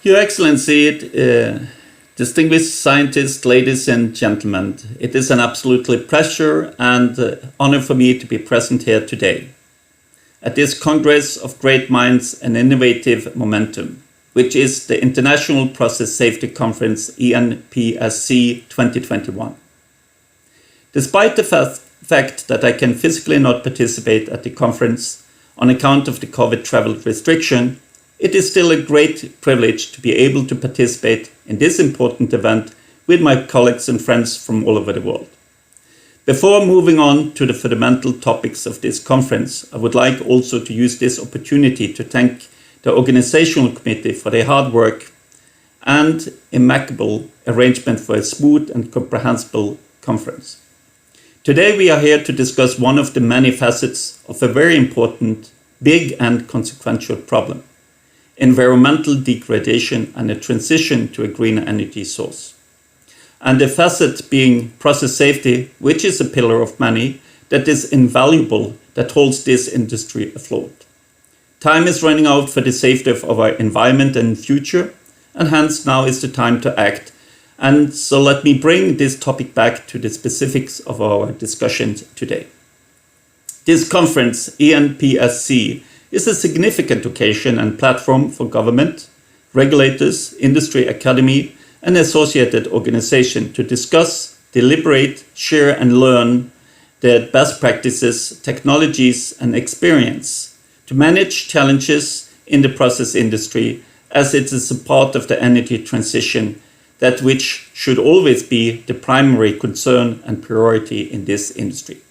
Your Excellency, distinguished scientists, ladies and gentlemen, it is an absolutely pleasure and honor for me to be present here today at this Congress of Great Minds and Innovative Momentum, which is the International Process Safety Conference ENPSC 2021. Despite the fact that I can physically not participate at the conference on account of the COVID travel restriction, it is still a great privilege to be able to participate in this important event with my colleagues and friends from all over the world. Before moving on to the fundamental topics of this conference, I would like also to use this opportunity to thank the organizational committee for their hard work and immaculate arrangement for a smooth and comprehensible conference. Today we are here to discuss one of the many facets of a very important, big and consequential problem: environmental degradation and a transition to a greener energy source. And the facet being process safety, which is a pillar of many that is invaluable that holds this industry afloat. Time is running out for the safety of our environment and future, and hence now is the time to act. And so let me bring this topic back to the specifics of our discussions today. This conference, ENPSC, is a significant occasion and platform for government, regulators, industry, academy, and associated organizations to discuss, deliberate, share, and learn the best practices, technologies, and experience to manage challenges in the process industry, as it is a part of the energy transition, that which should always be the primary concern and priority in this industry.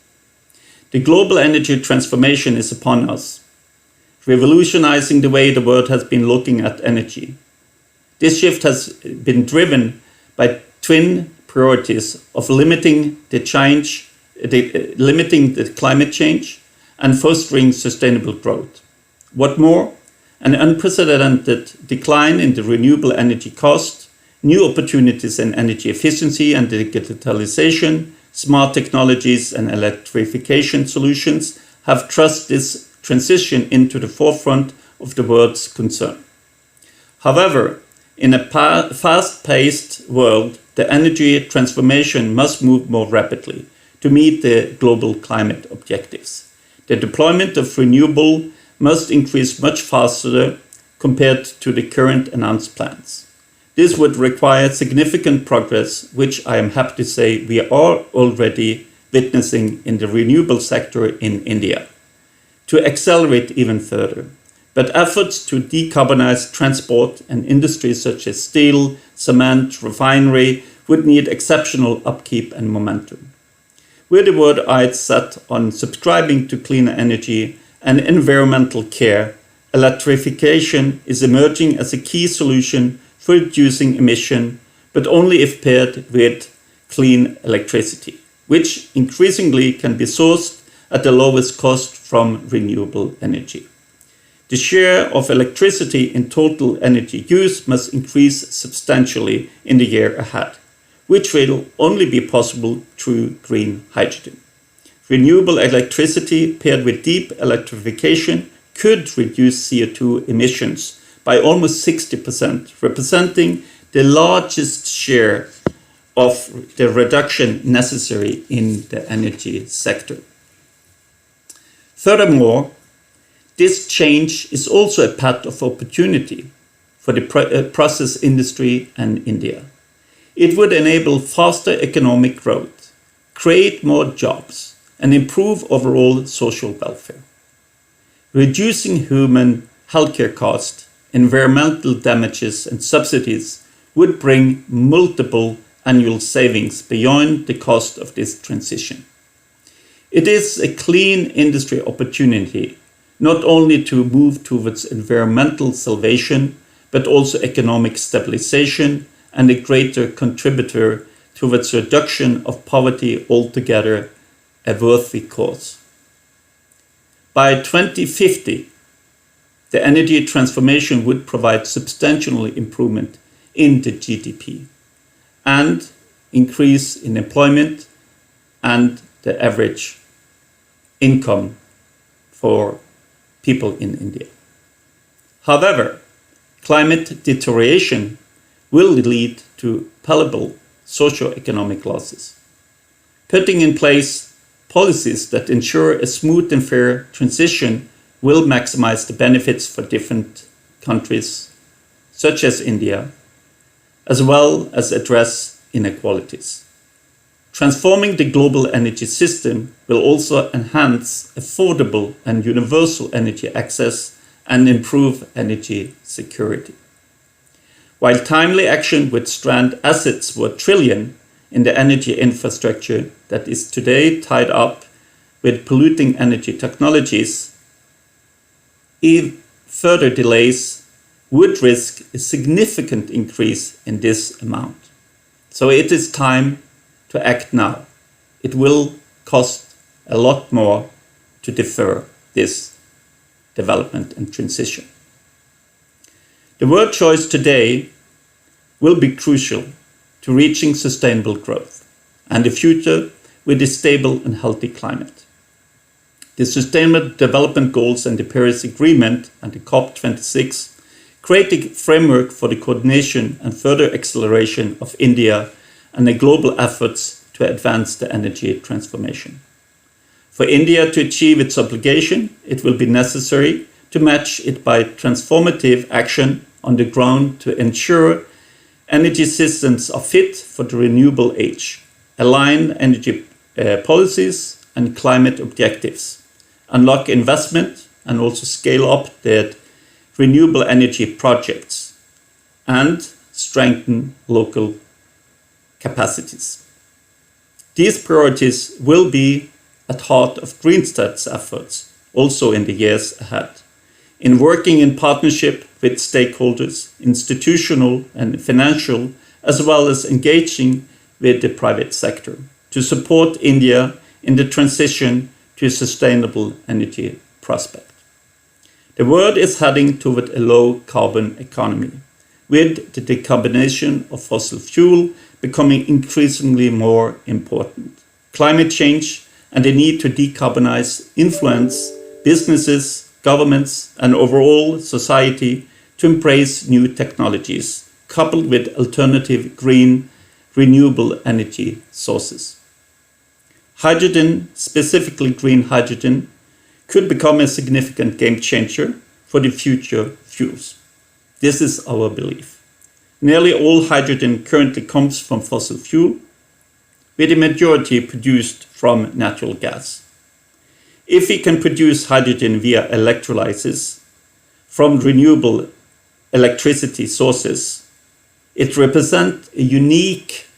The global energy transformation is upon us, revolutionizing the way the world has been looking at energy. This shift has been driven by twin priorities of limiting the climate change and fostering sustainable growth. What more, an unprecedented decline in the renewable energy cost, new opportunities in energy efficiency and digitalization, smart technologies and electrification solutions have thrust this transition into the forefront of the world's concern. However, in a fast-paced world, the energy transformation must move more rapidly to meet the global climate objectives. The deployment of renewable must increase much faster compared to the current announced plans. This would require significant progress, which I am happy to say we are already witnessing in the renewable sector in India, to accelerate even further. But efforts to decarbonize transport and industries such as steel, cement, refinery would need exceptional upkeep and momentum. With the world eyes set on subscribing to cleaner energy and environmental care, electrification is emerging as a key solution for reducing emission, but only if paired with clean electricity, which increasingly can be sourced at the lowest cost from renewable energy. The share of electricity in total energy use must increase substantially in the year ahead, which will only be possible through green hydrogen. Renewable electricity paired with deep electrification could reduce CO2 emissions by almost 60%, representing the largest share of the reduction necessary in the energy sector. Furthermore, this change is also a path of opportunity for the process industry and India. It would enable faster economic growth, create more jobs, and improve overall social welfare. Reducing human healthcare costs, environmental damages, and subsidies would bring multiple annual savings beyond the cost of this transition. It is a clean industry opportunity, not only to move towards environmental salvation, but also economic stabilization and a greater contributor towards reduction of poverty altogether, a worthy cause. By 2050, the energy transformation would provide substantial improvement in the GDP and increase in employment and the average income for people in India. However, climate deterioration will lead to palpable socio-economic losses. Putting in place policies that ensure a smooth and fair transition will maximize the benefits for different countries, such as India, as well as address inequalities. Transforming the global energy system will also enhance affordable and universal energy access and improve energy security. While timely action would strand assets worth trillions in the energy infrastructure that is today tied up with polluting energy technologies, further delays would risk a significant increase in this amount. So it is time to act now. It will cost a lot more to defer this development and transition. The word choice today will be crucial to reaching sustainable growth and a future with a stable and healthy climate. The Sustainable Development Goals and the Paris Agreement and the COP26 create a framework for the coordination and further acceleration of India and the global efforts to advance the energy transformation. For India to achieve its obligation, it will be necessary to match it by transformative action on the ground to ensure energy systems are fit for the renewable age, align energy policies and climate objectives, unlock investment and also scale up their renewable energy projects, and strengthen local capacities. These priorities will be at heart of Greenstat's efforts also in the years ahead, in working in partnership with stakeholders, institutional and financial, as well as engaging with the private sector to support India in the transition to a sustainable energy prospect. The world is heading toward a low-carbon economy, with the decarbonization of fossil fuel becoming increasingly more important. Climate change and the need to decarbonize influence businesses, governments, and overall society to embrace new technologies, coupled with alternative green, renewable energy sources. Hydrogen, specifically green hydrogen, could become a significant game changer for the future fuels. This is our belief. Nearly all hydrogen currently comes from fossil fuel, with the majority produced from natural gas. If we can produce hydrogen via electrolysis from renewable electricity sources, it represents a unique,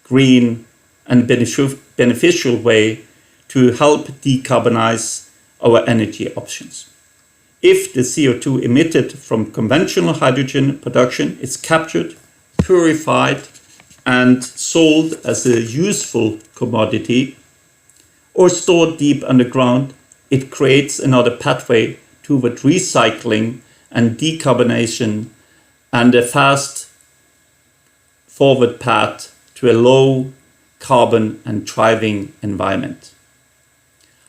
green and beneficial way to help decarbonize our energy options. If the CO2 emitted from conventional hydrogen production is captured, purified, and sold as a useful commodity, or stored deep underground, it creates another pathway toward recycling and decarbonation and a fast forward path to a low carbon and thriving environment.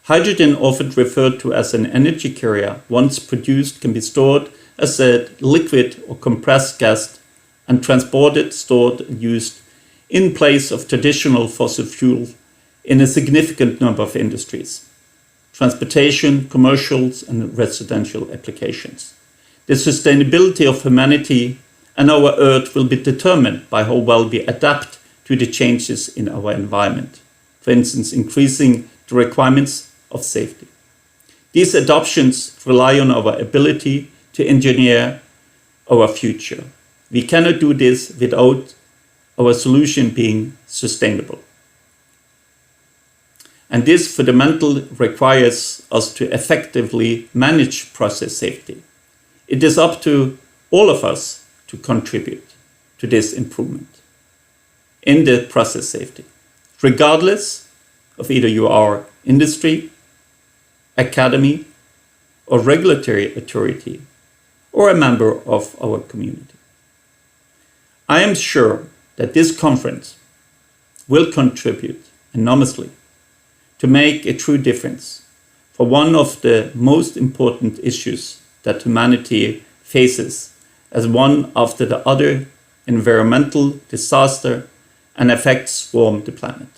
Hydrogen, often referred to as an energy carrier, once produced can be stored as a liquid or compressed gas and transported, stored and used in place of traditional fossil fuel in a significant number of industries, transportation, commercials and residential applications. The sustainability of humanity and our Earth will be determined by how well we adapt to the changes in our environment, for instance, increasing the requirements of safety. These adoptions rely on our ability to engineer our future. We cannot do this without our solution being sustainable. And this fundamentally requires us to effectively manage process safety. It is up to all of us to contribute to this improvement in the process safety, regardless of either you are industry, academy, or regulatory authority, or a member of our community. I am sure that this conference will contribute enormously to make a true difference for one of the most important issues that humanity faces as one after the other environmental disaster and effects swarm the planet.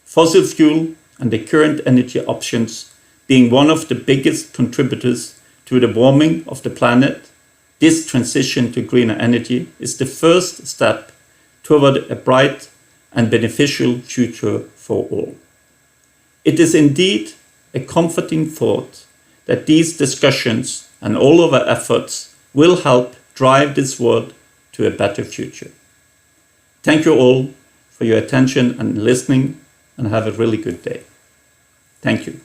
Fossil fuel and the current energy options being one of the biggest contributors to the warming of the planet, this transition to greener energy is the first step toward a bright and beneficial future for all. It is indeed a comforting thought that these discussions and all of our efforts will help drive this world to a better future. Thank you all for your attention and listening, and have a really good day. Thank you.